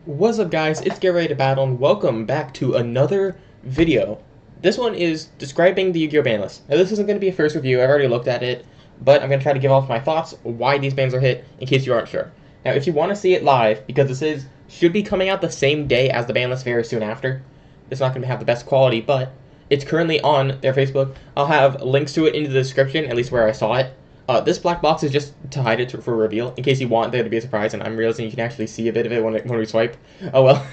What's up guys, it's Get Ready to Battle and welcome back to another video. This one is describing the Yu-Gi-Oh! Ban list. Now this isn't going to be a first review, I've already looked at it, but I'm going to try to give off my thoughts why these bans are hit in case you aren't sure. Now if you want to see it live, because should be coming out the same day as the ban list very soon after, it's not going to have the best quality, but it's currently on their Facebook. I'll have links to it in the description, at least where I saw it. This black box is just to hide it for reveal, in case you want there to be a surprise, and I'm realizing you can actually see a bit of it when we swipe. Oh well,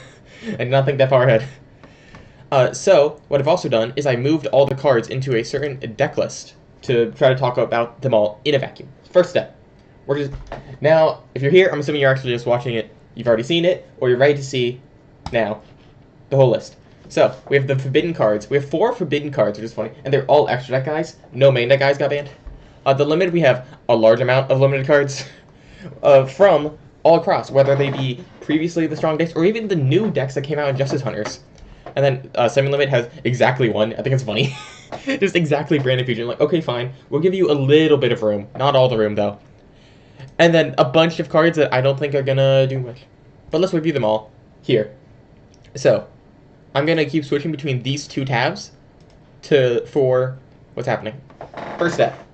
I did not think that far ahead. So, what I've also done is I moved all the cards into a certain deck list to try to talk about them all in a vacuum. First step. Now, if you're here, I'm assuming you're actually just watching it, you've already seen it, or you're ready to see, now, the whole list. So, we have the forbidden cards. We have 4 forbidden cards, which is funny, and they're all extra deck guys. No main deck guys got banned. The limit, we have a large amount of limited cards from all across, whether they be previously the strong decks or even the new decks that came out in Justice Hunters. And then semi-limit has exactly one. I think it's funny. Just exactly Branded Fusion. Like, okay, fine. We'll give you a little bit of room. Not all the room, though. And then a bunch of cards that I don't think are gonna do much. But let's review them all here. So, I'm gonna keep switching between these two tabs for what's happening. First step.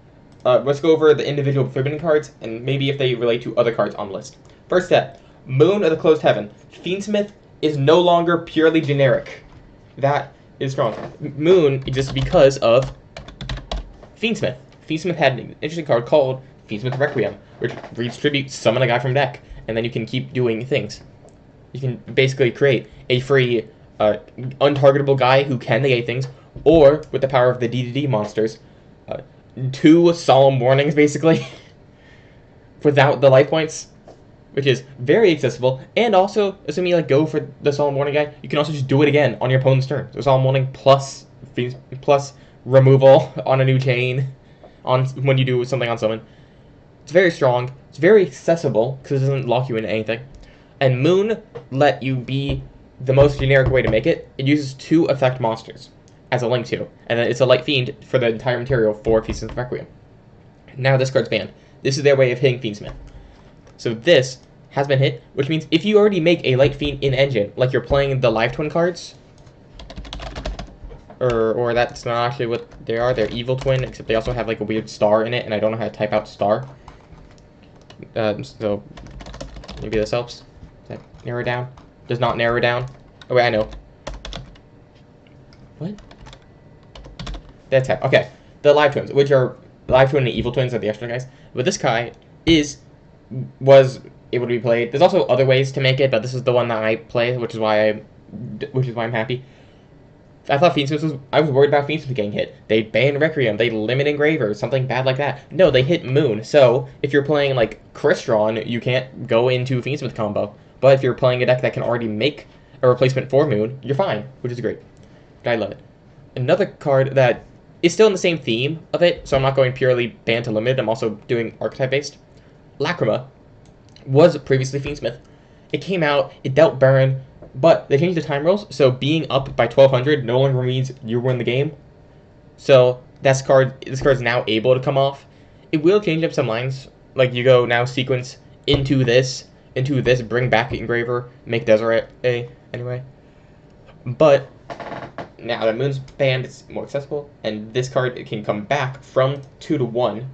Let's go over the individual forbidden cards, and maybe if they relate to other cards on the list. First step, Moon of the Closed Heaven. Fiendsmith is no longer purely generic. That is strong. Moon exists because of Fiendsmith. Fiendsmith had an interesting card called Fiendsmith Requiem, which reads tribute, summon a guy from deck, and then you can keep doing things. You can basically create a free, untargetable guy who can negate things, or, with the power of the D monsters, 2 solemn warnings basically without the life points, which is very accessible. And also, assuming you go for the solemn warning guy, you can also just do it again on your opponent's turn. So solemn warning plus removal on a new chain on when you do something on summon. It's very strong. It's very accessible because it doesn't lock you into anything. And Moon let you be the most generic way to make it. It uses 2 effect monsters as a link to, and then it's a light fiend for the entire material for Fiendsmith Requiem. Now this card's banned. This is their way of hitting Fiendsmith. So this has been hit, which means if you already make a light fiend in engine, like you're playing the live twin cards, or that's not actually what they are, they're evil twin, except they also have like a weird star in it, and I don't know how to type out star. So maybe this helps. Does that narrow down? Does not narrow down. Oh wait, I know. What? That's how. Okay, the live twins, which are live twin and evil twins, are the extra guys. But this guy was able to be played. There's also other ways to make it, but this is the one that I play, which is why I'm happy. I thought I was worried about Fiendsmith getting hit. They banned Requiem, they limit Engraver, something bad like that. No, they hit Moon. So if you're playing like Crystron, you can't go into Fiendsmith combo. But if you're playing a deck that can already make a replacement for Moon, you're fine, which is great. I love it. Another card that is still in the same theme of it, so I'm not going purely banned to limited, I'm also doing archetype based. Lacrima was previously Fiendsmith. It came out, it dealt burn, but they changed the time rules, so being up by 1200 no longer means you win the game. So this card is now able to come off. It will change up some lines, like you go now sequence into this, bring back Engraver, make Deseret A anyway. But now that Moon's banned, it's more accessible, and this card, it can come back from 2 to 1.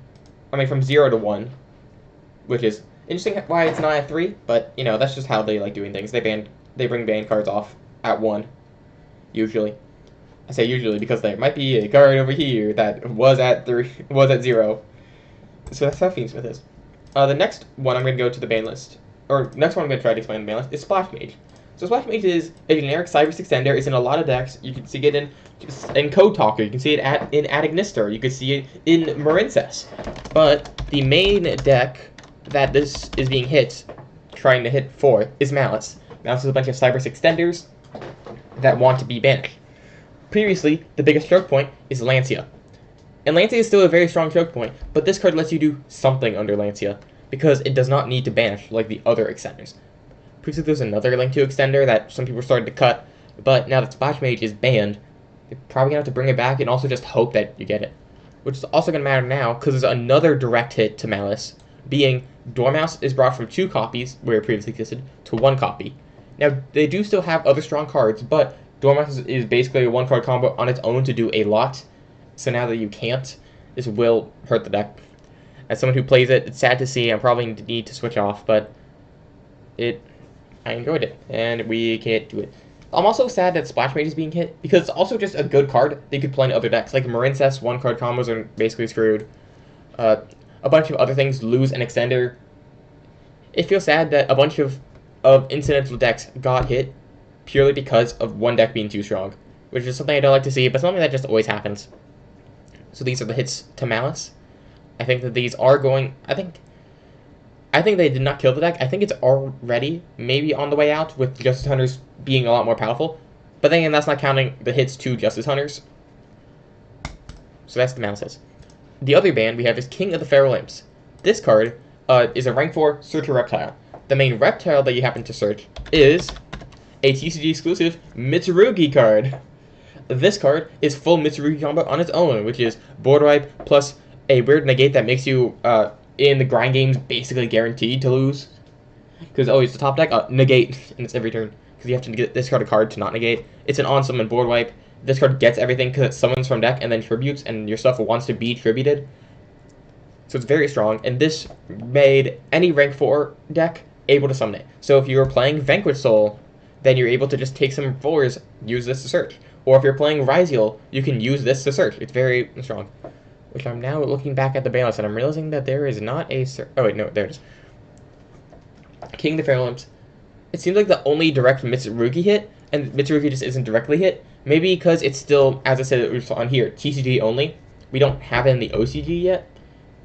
I mean, from 0 to 1, which is interesting why it's not at 3, but, you know, that's just how they like doing things. They bring banned cards off at 1, usually. I say usually because there might be a card over here that was at 0. So that's how Fiendsmith is. The next one I'm going to go to the ban list, or next one I'm going to try to explain the ban list, is Splash Mage. So Splash Mage is a generic Cybers extender. It's in a lot of decks. You can see it in Code Talker. You can see it in Adignister. You can see it in Marincess. But the main deck that this is being trying to hit for, is Malice. Malice is a bunch of Cybers extenders that want to be banished. Previously, the biggest choke point is Lancia. And Lancia is still a very strong choke point, but this card lets you do something under Lancia, because it does not need to banish like the other extenders. Previously, there's another Link to extender that some people started to cut, but now that Splash Mage is banned, they're probably going to have to bring it back and also just hope that you get it. Which is also going to matter now, because there's another direct hit to Malice, being Dormouse is brought from 2 copies, where it previously existed, to 1 copy. Now, they do still have other strong cards, but Dormouse is basically a one-card combo on its own to do a lot. So now that you can't, this will hurt the deck. As someone who plays it, it's sad to see. I probably need to switch off, but I enjoyed it, and we can't do it. I'm also sad that Splash Mage is being hit, because it's also just a good card that you could play in other decks. Like Marincess, one-card combos are basically screwed. A bunch of other things, lose an Extender. It feels sad that a bunch of incidental decks got hit purely because of one deck being too strong, which is something I don't like to see, but something that just always happens. So these are the hits to Malice. I think that these are going... I think they did not kill the deck. I think it's already maybe on the way out, with Justice Hunters being a lot more powerful. But then again, that's not counting the hits to Justice Hunters. So that's the Malices. The other band we have is King of the Feral Imps. This card is a rank 4 Searcher Reptile. The main reptile that you happen to search is a TCG exclusive Mitsurugi card. This card is full Mitsurugi combo on its own, which is board wipe plus a weird negate that makes you in the grind games basically guaranteed to lose. Because it's the top deck, negate, and it's every turn. Because you have to discard a card to not negate. It's an on-summon board wipe. This card gets everything because it summons from deck and then tributes, and your stuff wants to be tributed. So it's very strong, and this made any rank 4 deck able to summon it. So if you're playing Vanquish Soul, then you're able to just take some 4s, use this to search. Or if you're playing Ryziel, you can use this to search. It's very strong. Which I'm now looking back at the ban list, and I'm realizing that there is not a... Oh, wait, no, there it is. King of the Feral Imps. It seems like the only direct Mitsurugi hit, and Mitsurugi just isn't directly hit. Maybe because it's still, as I said it was on here, TCG only. We don't have it in the OCG yet.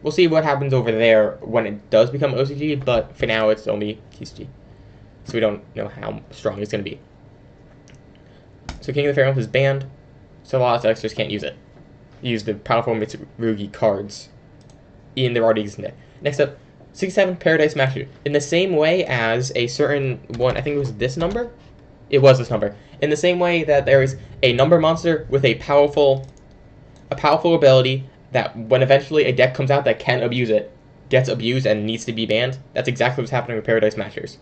We'll see what happens over there when it does become OCG, but for now it's only TCG. So we don't know how strong it's going to be. So King of the Feral Imps is banned, so a lot of decks just can't use it. Use the powerful Mitsurugi cards in their already existing deck. Next up, 67 Paradise Smasher. In the same way as a certain one, I think it was this number? It was this number. In the same way that there is a number monster with a powerful ability that when eventually a deck comes out that can abuse it, gets abused and needs to be banned, that's exactly what's happening with Paradise Smashers.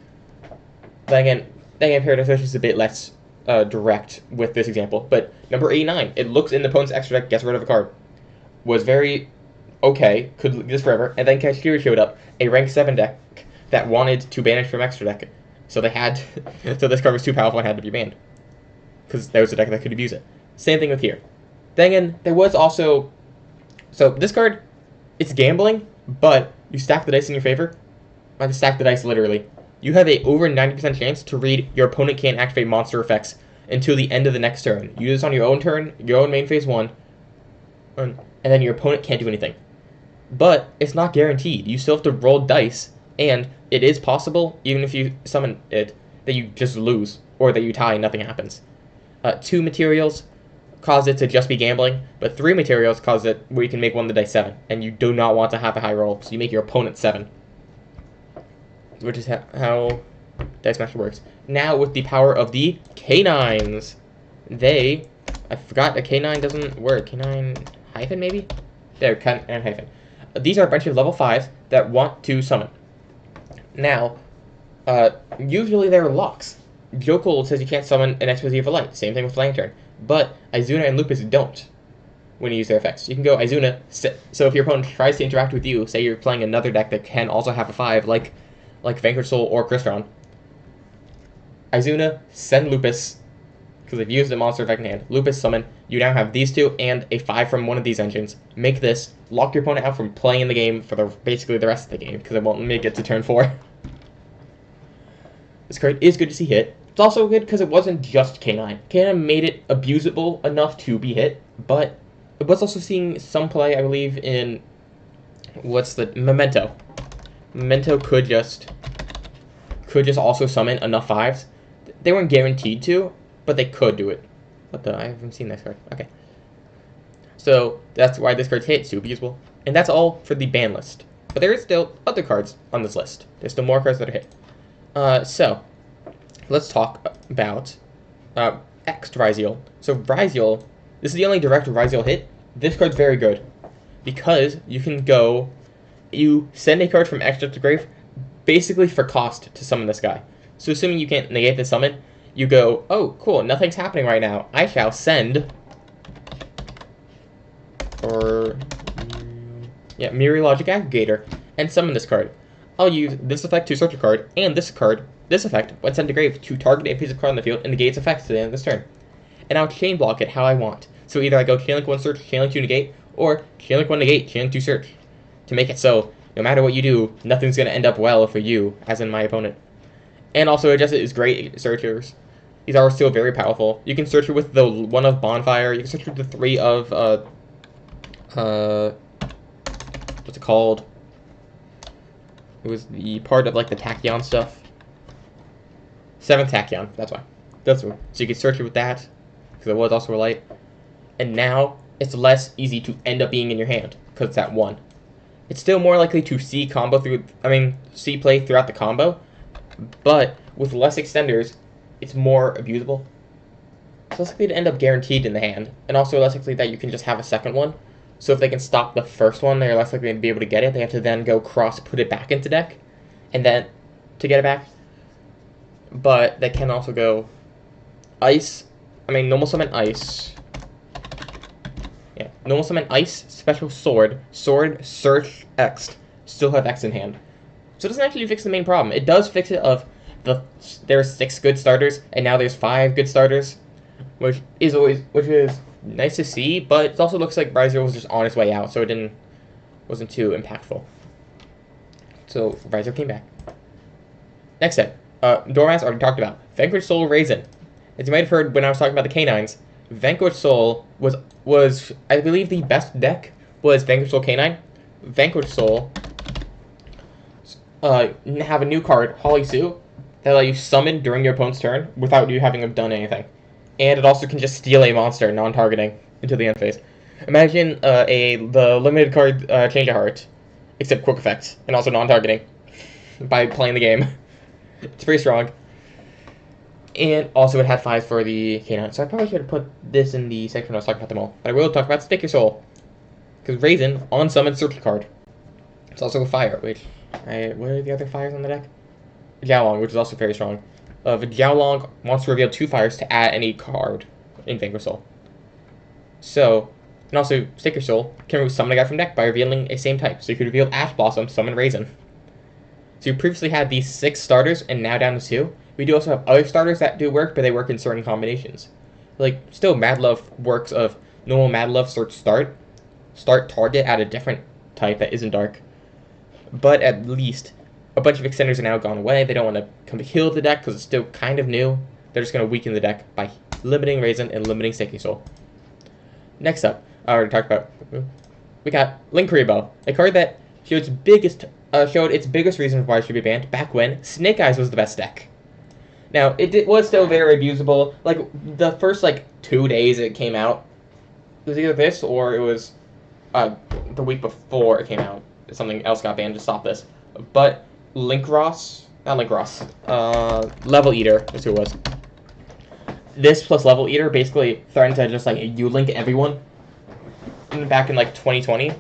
Then again, Paradise Smashers is a bit less direct with this example, but number 89, it looks in the opponent's extra deck, gets rid of a card. Was very okay, could leave this forever, and then Kashkiri showed up, a rank 7 deck that wanted to banish from extra deck. So they had, so this card was too powerful and had to be banned. Because there was a deck that could abuse it. Same thing with here. Then again, there was also, so this card, it's gambling, but you stack the dice in your favor. I stack the dice literally. You have a over 90% chance to read your opponent can't activate monster effects until the end of the next turn. You do this on your own turn, your own main phase 1, and then your opponent can't do anything. But it's not guaranteed. You still have to roll dice, and it is possible, even if you summon it, that you just lose, or that you tie and nothing happens. 2 materials cause it to just be gambling, but 3 materials cause it where you can make one of the dice 7, and you do not want to have a high roll, so you make your opponent 7. Which is how Dice Smasher works. Now with the power of the K9s. I forgot a K9 doesn't work. K9 hyphen maybe? There, K9 hyphen. These are a bunch of level 5s that want to summon. Now, usually there are locks. Jokul says you can't summon an Exposé of a Light. Same thing with Lantern. But Izuna and Lupus don't when you use their effects. You can go Izuna, so if your opponent tries to interact with you, say you're playing another deck that can also have a 5, like Vanquish Soul or Crystron, Izuna, send Lupus, because they've used a monster effect in hand. Lupus, summon. You now have these 2 and a 5 from one of these engines. Make this, lock your opponent out from playing in the game for basically the rest of the game, because it won't make it to turn 4. This card is good to see hit. It's also good because it wasn't just K9. K9 made it abusable enough to be hit, but it was also seeing some play, I believe, in Memento. Memento could just also summon enough 5s. They weren't guaranteed to, but they could do it. I haven't seen this card. Okay. So that's why this card's hit. It's super usable. And that's all for the ban list. But there is still other cards on this list. There's still more cards that are hit. So let's talk about X Ryziel. So Ryziel, this is the only direct Ryziel hit. This card's very good because you can go, you send a card from extra to grave basically for cost to summon this guy. So assuming you can't negate the summon, you go, oh, cool, nothing's happening right now. I shall send, or, yeah, Mirror Logic Aggregator, and summon this card. I'll use this effect to search a card, and this card, this effect, when sent to grave, to target a piece of card on the field and negate its effects to the end of this turn. And I'll chain block it how I want. So either I go chain link 1 search, chain link 2 negate, or chain link 1 negate, chain link 2 search. To make it so, no matter what you do, nothing's going to end up well for you, as in my opponent. And also, Adjust It is great searchers. These are still very powerful. You can search it with the 1 of Bonfire, you can search it with the 3 of, what's it called? It was the part of, like, the Tachyon stuff. 7th Tachyon, that's why. That's one. So you can search it with that, because it was also a light. And now, it's less easy to end up being in your hand, because it's at 1. It's still more likely to see combo see play throughout the combo, but with less extenders, it's more abusable. It's less likely to end up guaranteed in the hand, and also less likely that you can just have a second one. So if they can stop the first one, they're less likely to be able to get it. They have to then go cross, put it back into deck, and then to get it back. But they can also go normal summon ice. Yeah, normal summon ice, special sword, search, X. Still have X in hand. So it doesn't actually fix the main problem. It does fix it of there's 6 good starters, and now there's 5 good starters, which is nice to see, but it also looks like Riser was just on his way out, so it wasn't too impactful. So Riser came back. Next set, Dormouse already talked about. Vanquish Soul Raisin. As you might have heard when I was talking about the canines, Vanquish Soul was I believe the best deck was Vanquish Soul Canine. Vanquish Soul have a new card, Holly Sue, that allows you summon during your opponent's turn without you having done anything. And it also can just steal a monster, non-targeting, until the end phase. Imagine the limited card Change of Heart, except quick effects, and also non-targeting, by playing the game. It's pretty strong. And also it had 5 for the canine, so I probably should have put this in the section when I was talking about them all. But I will talk about Stake Your Soul. Because Raisin, on summon search card. It's also a fire, which, what are the other fires on the deck? Jiaolong, which is also very strong. The Jiaolong wants to reveal 2 fires to add any card in Vanquish Soul. So, and also, Stake Your Soul can summon a guy from deck by revealing a same type. So you could reveal Ash Blossom, summon Raisin. So you previously had these 6 starters, and now down to 2. We do also have other starters that do work, but they work in certain combinations. Like, still Mad Love works of normal Mad Love search start target at a different type that isn't dark. But at least, a bunch of extenders are now gone away. They don't want to come to kill the deck because it's still kind of new. They're just going to weaken the deck by limiting Raisin and limiting Stake Your Soul. Next up, I already talked about, we got Linkuriboh, a card that showed its biggest reason why it should be banned back when Snake Eyes was the best deck. Now, it was still very abusable. Like, the first, 2 days it came out, it was either this or it was the week before it came out. Something else got banned to stop this. But Level Eater, that's who it was. This plus Level Eater basically threatened to just, U-link everyone back in, 2020.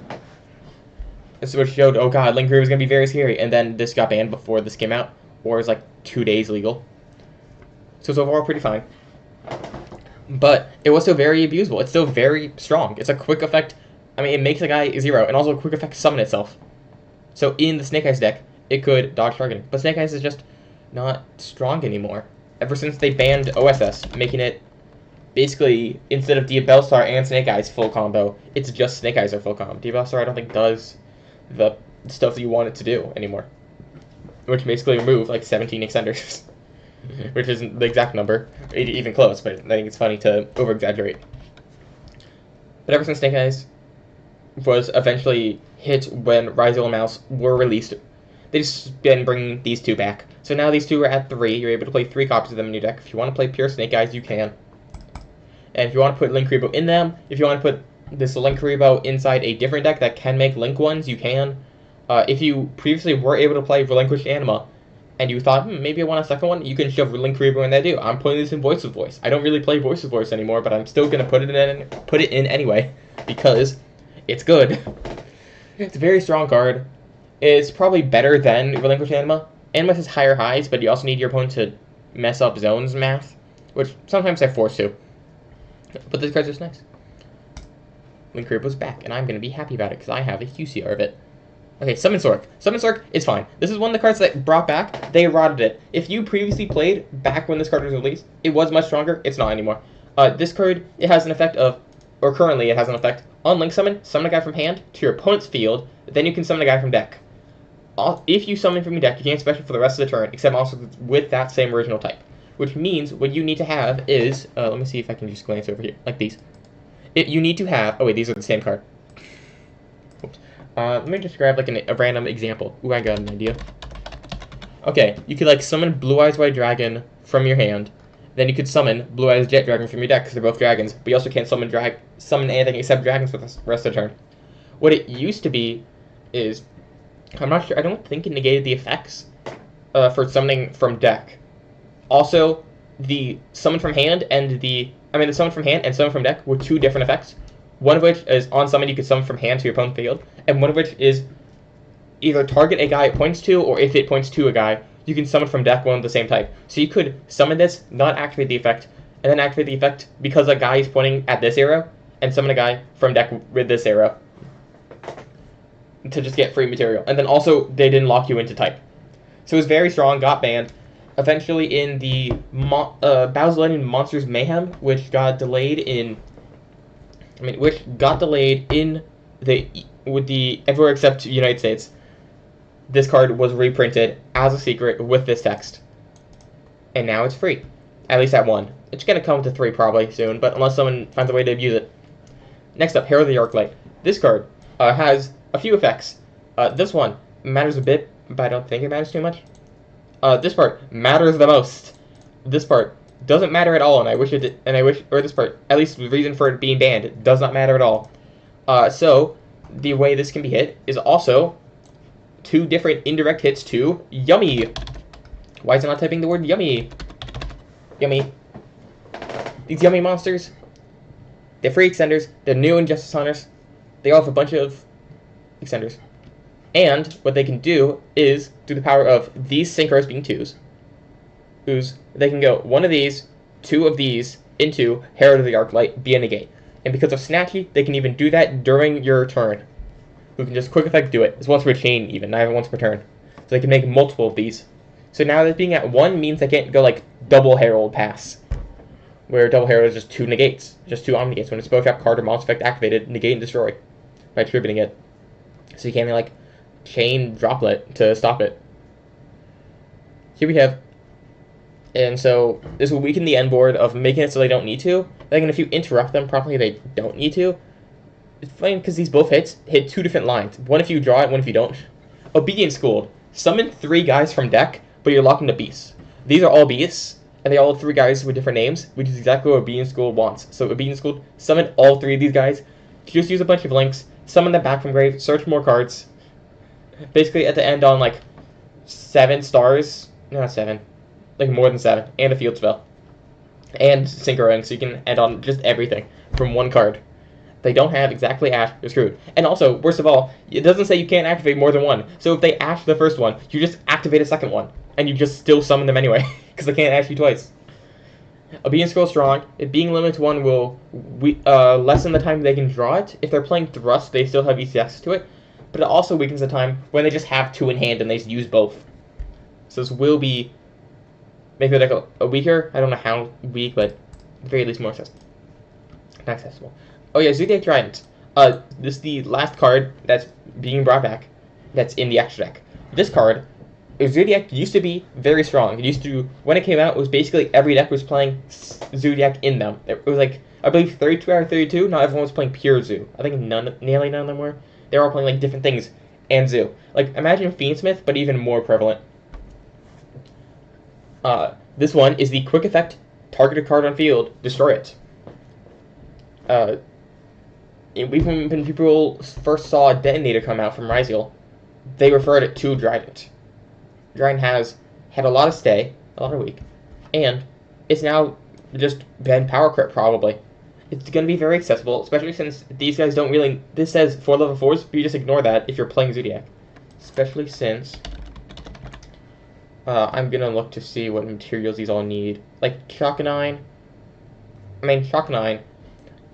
Which showed, oh god, Linkuriboh was going to be very scary. And then this got banned before this came out, or it was, 2 days legal. So far, pretty fine. But it was still very abusable. It's still very strong. It's a quick effect. It makes a guy 0, and also a quick effect to summon itself. So in the Snake Eyes deck, it could dodge targeting. But Snake Eyes is just not strong anymore. Ever since they banned OSS, making it basically, instead of Diabellstar and Snake Eyes full combo, it's just Snake Eyes are full combo. Diabellstar I don't think does the stuff that you want it to do anymore. Which basically remove 17 extenders. Which isn't the exact number, even close, but I think it's funny to over-exaggerate. But ever since Snake Eyes was eventually hit when Rizal and Mouse were released, they just been bringing these 2 back. So now these 2 are at 3. You're able to play 3 copies of them in your deck. If you want to play pure Snake Eyes, you can. And if you want to put Linkuriboh in them, if you want to put this Linkuriboh inside a different deck that can make Link ones, you can. If you previously were able to play Relinquished Anima, and you thought, maybe I want a second one, you can shove Linkuriboh in there too. I'm putting this in Voice of Voice. I don't really play Voice of Voice anymore, but I'm still going to put it in anyway, because it's good. It's a very strong card. It's probably better than Relinquished Anima, Banlist has higher highs, but you also need your opponent to mess up zones math, which sometimes they're forced to. But this card's just nice. Link Crib was back, and I'm going to be happy about it because I have a QCR of it. Okay, Summon Sork. Summon Sork is fine. This is one of the cards that brought back. They rotted it. If you previously played back when this card was released, it was much stronger. It's not anymore. This card, it has an effect of, or currently it has an effect, on Link Summon a guy from hand to your opponent's field, then you can summon a guy from deck. If you summon from your deck, you can't special for the rest of the turn, except also with that same original type. Which means what you need to have is, let me see if I can just glance over here, like these. You need to have, oh wait, these are the same card. Oops. Let me just grab like a random example. Ooh, I got an idea. Okay, you could like summon Blue Eyes White Dragon from your hand. Then you could summon Blue Eyes Jet Dragon from your deck because they're both dragons. But you also can't summon anything except dragons for the rest of the turn. What it used to be is, I'm not sure, I don't think it negated the effects for summoning from deck. Also, the summon from hand and the summon from hand and summon from deck were two different effects. One of which is on summon you could summon from hand to your opponent's field, and one of which is either target a guy it points to, or if it points to a guy, you can summon from deck one of the same type. So you could summon this, not activate the effect, and then activate the effect because a guy is pointing at this arrow, and summon a guy from deck with this arrow to just get free material. And then also, they didn't lock you into type. So it was very strong, got banned. Eventually in the Battles of Legend Monsters Mayhem, which got delayed in everywhere except United States, this card was reprinted as a secret with this text. And now it's free. At least at 1. It's going to come to 3 probably soon, but unless someone finds a way to abuse it. Next up, Herald of the Arclight. This card has a few effects. This one matters a bit, but I don't think it matters too much. This part matters the most. This part doesn't matter at all, and I wish it did, or this part, at least the reason for it being banned, does not matter at all. So, the way this can be hit is also 2 different indirect hits to Yummy. Why is it not typing the word Yummy? Yummy. These Yummy monsters, they're free extenders, they're new Injustice Hunters, they all have a bunch of extenders. And what they can do is, through the power of these synchros being 2s, they can go 1 of these, 2 of these, into Herald of the Arclight, be a negate. And because of Snatchy, they can even do that during your turn. We can just quick effect do it. It's once per chain even, not even once per turn. So they can make multiple of these. So now that being at 1 means they can't go like double Herald pass. Where double Herald is just 2 negates. Just 2 omnigates. When it's spell trap card or monster effect activated, negate and destroy. By attributing it. So you can't like chain droplet to stop it. Here we have, and so this will weaken the end board of making it so they don't need to. Like, and if you interrupt them properly, they don't need to. It's funny because these both hits hit 2 different lines. One if you draw it, one if you don't. Obedience Schooled. Summon 3 guys from deck, but you're locked into beasts. These are all beasts, and they all have 3 guys with different names, which is exactly what Obedience Schooled wants. So Obedience Schooled, summon all 3 of these guys. Just use a bunch of links, summon them back from grave, search more cards. Basically, at the end on, like, 7 stars. No, not 7. Like, more than 7. And a field spell. And synchroing, so you can end on just everything from 1 card. They don't have exactly Ash, you're screwed. And also, worst of all, it doesn't say you can't activate more than 1. So if they Ash the first one, you just activate a second one. And you just still summon them anyway. Because they can't Ash you twice. Being Scroll Strong, it being limited to 1 will lessen the time they can draw it. If they're playing Thrust, they still have easy access to it. But it also weakens the time when they just have 2 in hand and they just use both. So this will be maybe like a weaker, I don't know how weak, but at the very least more accessible. Not accessible. Oh yeah, Zodiac Trident. This is the last card that's being brought back that's in the extra deck. This card, Zodiac used to be very strong. It used to, when it came out, it was basically every deck was playing Zodiac in them. It was like, I believe 32 out of 32, not everyone was playing pure Zoo. I think nearly none of them were. They were all playing like different things and Zoo. Like, imagine Fiendsmith, but even more prevalent. This one is the quick effect, targeted card on field, destroy it. When people first saw a Detonator come out from Ryziel, they referred it to Trident. Trident has had a lot of stay, a lot of weak, and it's now just been power crit probably. It's going to be very accessible, especially since these guys don't really... This says 4 level 4s, but you just ignore that if you're playing Zodiac. Especially since I'm gonna look to see what materials these all need. Like Chakanine. Chakanine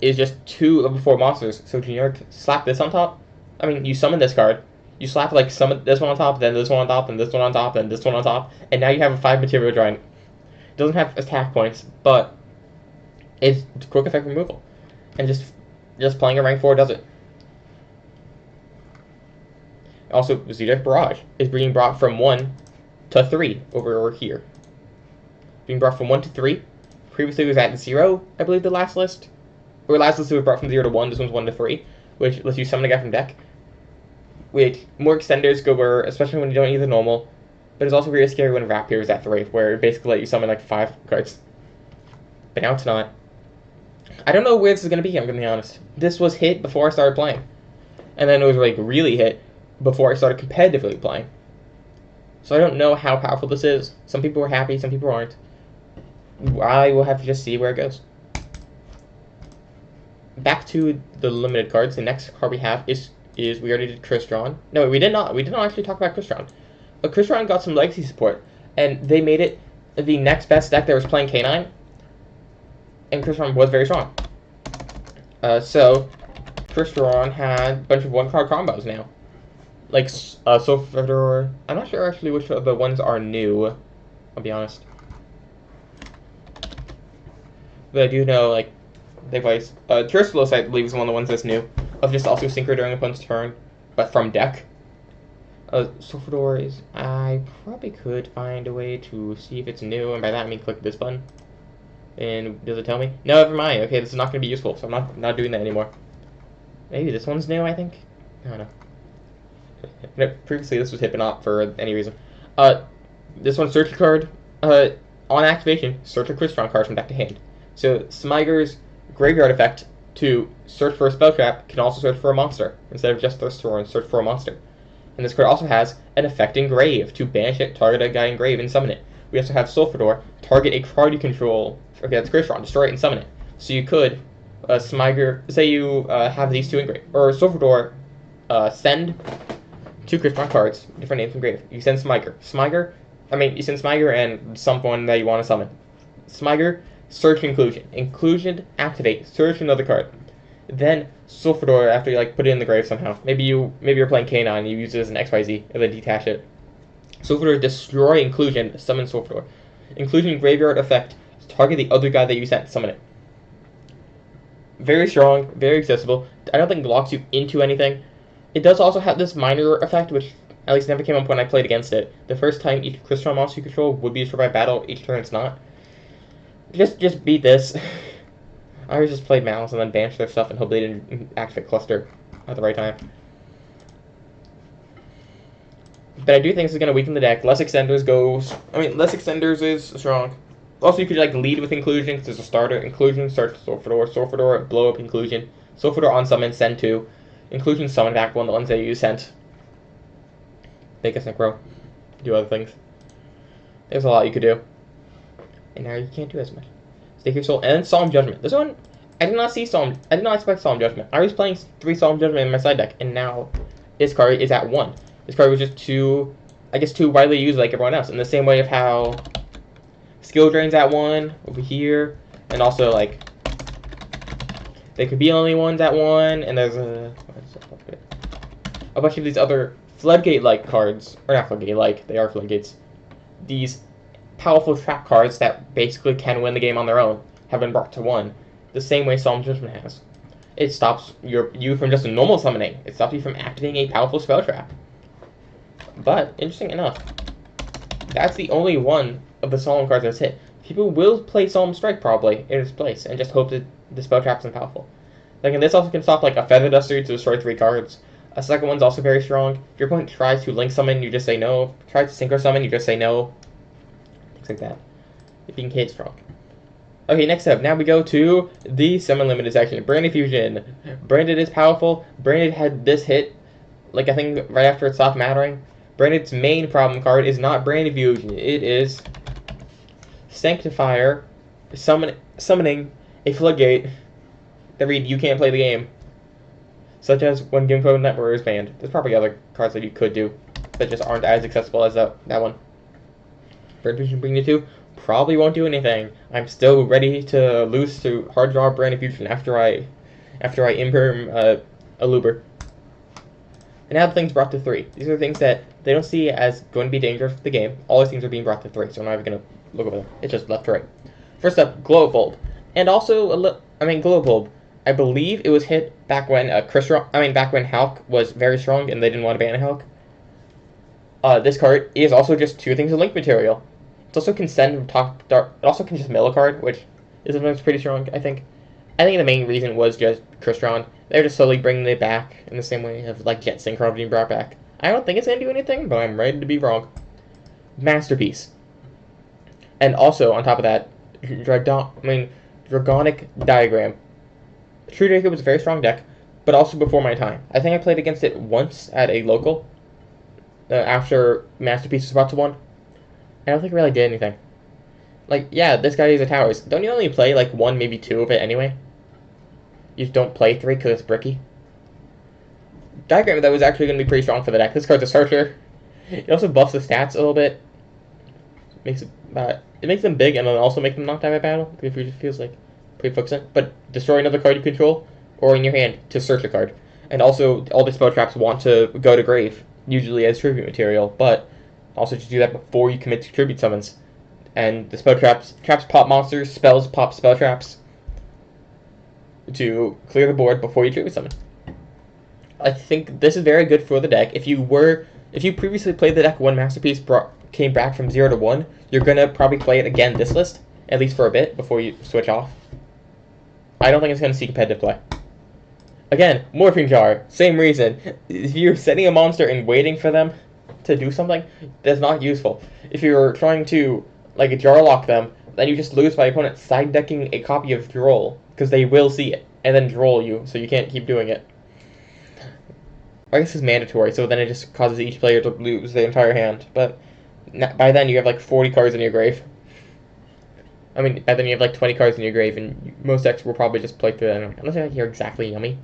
is just 2 level 4 monsters. So generic, slap this on top. You summon this card. You slap like summon this one on top, then this one on top, and this one on top, and this one on top, and now you have a 5 material giant. It doesn't have attack points, but it's quick effect removal, and just playing a rank 4 does it. Also, Zedek Barrage is being brought from 1 to 3 over here. Being brought from 1 to 3. Previously it was at 0, I believe, the last list. Or last list it was brought from 0 to 1. This one's 1 to 3, which lets you summon a guy from deck. Which more extenders go where, especially when you don't need the normal. But it's also very scary when Rapier is at 3, where it basically let you summon like 5 cards. But now it's not. I don't know where this is going to be, I'm going to be honest. This was hit before I started playing. And then it was like really hit before I started competitively playing. So I don't know how powerful this is. Some people are happy, some people aren't. I will have to just see where it goes. Back to the limited cards. The next card we have is we already did Crystron. No, we did not. We did not actually talk about Crystron. Crystron got some legacy support, and they made it the next best deck that was playing K9. And Crystron was very strong. So Crystron had a bunch of 1-card combos now. Like Sulfur. I'm not sure actually which of the ones are new. I'll be honest. But I do know, like, they play Terrestrialist, I believe, is one of the ones that's new. Of just also Synchro during opponent's turn, but from deck. Sulfur is. I probably could find a way to see if it's new, and by that I mean click this button. And does it tell me? No, never mind. Okay, this is not going to be useful, so I'm not doing that anymore. Maybe this one's new, I think? I don't know. Previously, this was hit, but not for any reason. This one's search a card. On activation, search a Crystron card from deck to hand. So Smiger's graveyard effect to search for a spell trap can also search for a monster instead of just Thirstthrower and search for a monster. And this card also has an effect Engrave to banish it, target a guy Engrave, and summon it. We also have Sulfur, target a card you control. Okay, that's Crystron, destroy it and summon it. So you could Smiger, say you have these 2 Engrave, or Sulfur, send 2 Crystron cards, different names engraved. You send Smiger. You send Smiger and someone that you want to summon. Smiger, search Inclusion. Inclusion, activate, search another card. Then Sulfur, after you put it in the grave somehow. Maybe you're playing K9 and you use it as an XYZ and then detach it. Sulfur, destroy Inclusion, summon Sulfur. Inclusion graveyard effect, target the other guy that you sent, summon it. Very strong, very accessible. I don't think it locks you into anything. It does also have this minor effect, which at least never came up when I played against it. The first time each Crystron monster you control would be destroyed by battle, each turn it's not. Just beat this. I always just played Malice and then banished their stuff and hope they didn't activate Cluster at the right time. But I do think this is going to weaken the deck. Less extenders is strong. Also, you could lead with Inclusion, because there's a starter. Inclusion, search Sulfur, blow up Inclusion. Sulfur on summon, send 2. Inclusion, summon back one, the ones that you sent. Make a Synchro. Do other things. There's a lot you could do. And now you can't do as much. Stake your soul, and then Solemn Judgment. This one, I did not expect Solemn Judgment. I was playing 3 Solemn Judgment in my side deck, and now this card is at 1. This card was just too widely used like everyone else. In the same way of how Skill Drain's at 1 over here, and also they could be only ones at 1, and there's a bunch of these other Floodgate-like cards, or not Floodgate-like, they are Floodgates. These powerful trap cards that basically can win the game on their own have been brought to 1, the same way Solemn Judgment has. It stops you from just a normal summoning. It stops you from activating a powerful spell trap. But, interesting enough, that's the only one of the Solemn cards that's hit. People will play Solemn Strike probably in its place and just hope that the spell trap isn't powerful. And this also can stop a Feather Duster to destroy 3 cards. A second one's also very strong. If your opponent tries to Link Summon, you just say no. Tries to Synchro Summon, you just say no. Things like that. If you can hit strong. Okay, next up, now we go to the semi-limited section. Branded Fusion. Branded is powerful. Branded had this hit, I think right after it stopped mattering. Branded's main problem card is not Branded Fusion. It is Sanctifier summoning a Floodgate that read "You can't play the game." Such as when Game Code Network is banned. There's probably other cards that you could do that just aren't as accessible as that one. Bird Vision Bring You 2 probably won't do anything. I'm still ready to lose to Hard Draw Brand of Fusion after I imperm a Luber. And now the thing's brought to 3. These are things that they don't see as going to be dangerous for the game. All these things are being brought to 3, so I'm not even going to look over them. It's just left to right. First up, Glow Bulb. And also, Glow Bulb, I believe it was hit back when back when Hulk was very strong and they didn't want to ban Hulk. This card is also just 2 things of Link material. It also can send top dark. It also can just mill a card, which is sometimes pretty strong, I think. I think the main reason was just Crystron. They're just slowly bringing it back in the same way of like Jet Synchro being brought back. I don't think it's going to do anything, but I'm ready to be wrong. Masterpiece. And also, on top of that, Dragonic Diagram. True Draco was a very strong deck, but also before my time. I think I played against it once at a local, after Masterpiece was about to 1. I don't think it really did anything. Like, yeah, this guy uses towers. Don't you only play like 1, maybe 2 of it anyway? You just don't play 3 because it's bricky. Diagram, that was actually going to be pretty strong for the deck. This card's a searcher. It also buffs the stats a little bit. It makes them big and then also make them knocked out by battle. If it feels like pretty focusing. But destroy another card you control or in your hand to search a card. And also, all the spell traps want to go to grave, usually as tribute material, but also just do that before you commit to tribute summons. And the spell traps pop monsters, spells pop spell traps to clear the board before you tribute summon. I think this is very good for the deck. If you previously played the deck when Masterpiece came back from 0 to 1, you're gonna probably play it again this list, at least for a bit before you switch off. I don't think it's gonna see competitive play. Again, Morphing Jar, same reason. If you're setting a monster and waiting for them to do something, that's not useful. If you're trying to like jar lock them, then you just lose by opponent side decking a copy of Droll, because they will see it and then Droll you, so you can't keep doing it. I guess it's mandatory, so then it just causes each player to lose their entire hand. But by then you have like 40 cards in your grave. By then you have like 20 cards in your grave, and most decks will probably just play through them unless you're exactly yummy.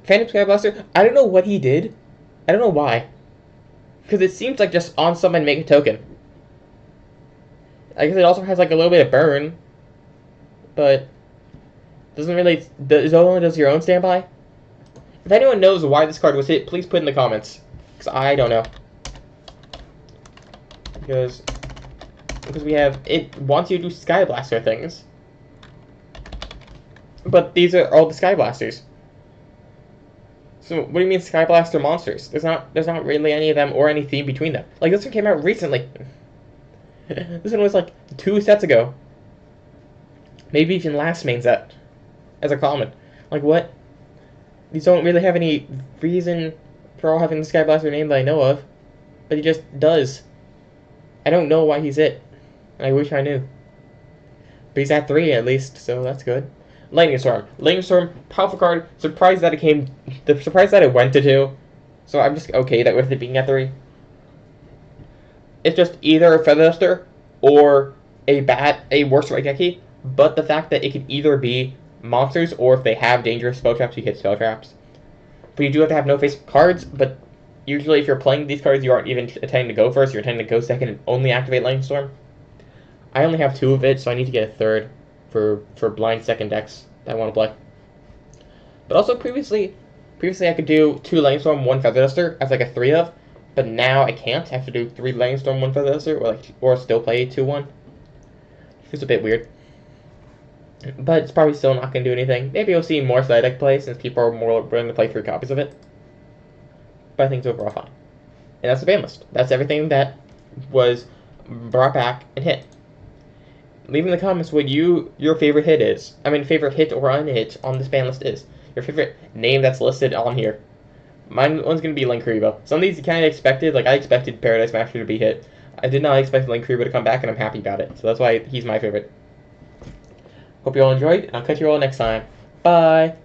Phantom Skyblaster, I don't know what he did. I don't know why. Because it seems like just on summon make a token. I guess it also has like a little bit of burn, but doesn't really. It only does your own standby. If anyone knows why this card was hit, please put in the comments, because I don't know. Because it wants you to do Sky Blaster things, but these are all the Sky Blasters. So what do you mean Sky Blaster monsters? There's not really any of them or any theme between them. Like this one came out recently. This one was like 2 sets ago. Maybe even last main set as a common. Like what? These don't really have any reason for all having the Sky Blaster name that I know of, but he just does. I don't know why he's it. I wish I knew. But he's at 3 at least, so that's good. Lightning Storm. Lightning Storm, powerful card. Surprised that it went to 2. So I'm just okay with it being at 3. It's just either a Feather Duster or a worse Raigeki, but the fact that it can either be monsters or if they have dangerous spell traps, you hit spell traps. But you do have to have no face cards, but usually if you're playing these cards, you aren't even intending to go first, you're intending to go second and only activate Lightning Storm. I only have 2 of it, so I need to get a 3rd for blind second decks that I want to play. But also previously I could do 2 Lightning Storm, 1 Feather Duster as like a 3 of, but now I can't. I have to do 3 Lightning Storm, 1 Feather Duster, or still play 2-1. It's a bit weird. But it's probably still not going to do anything. Maybe you'll see more side deck play since people are more willing to play 3 copies of it. But I think it's overall fine. And that's the ban list. That's everything that was brought back and hit. Leave in the comments what your favorite hit is. Favorite hit or unhit on this ban list is. Your favorite name that's listed on here. Mine one's going to be Linkuriboh. Some of these you kind of expected. Like, I expected Paradise Master to be hit. I did not expect Linkuriboh to come back, and I'm happy about it. So that's why he's my favorite. Hope you all enjoyed, and I'll catch you all next time. Bye!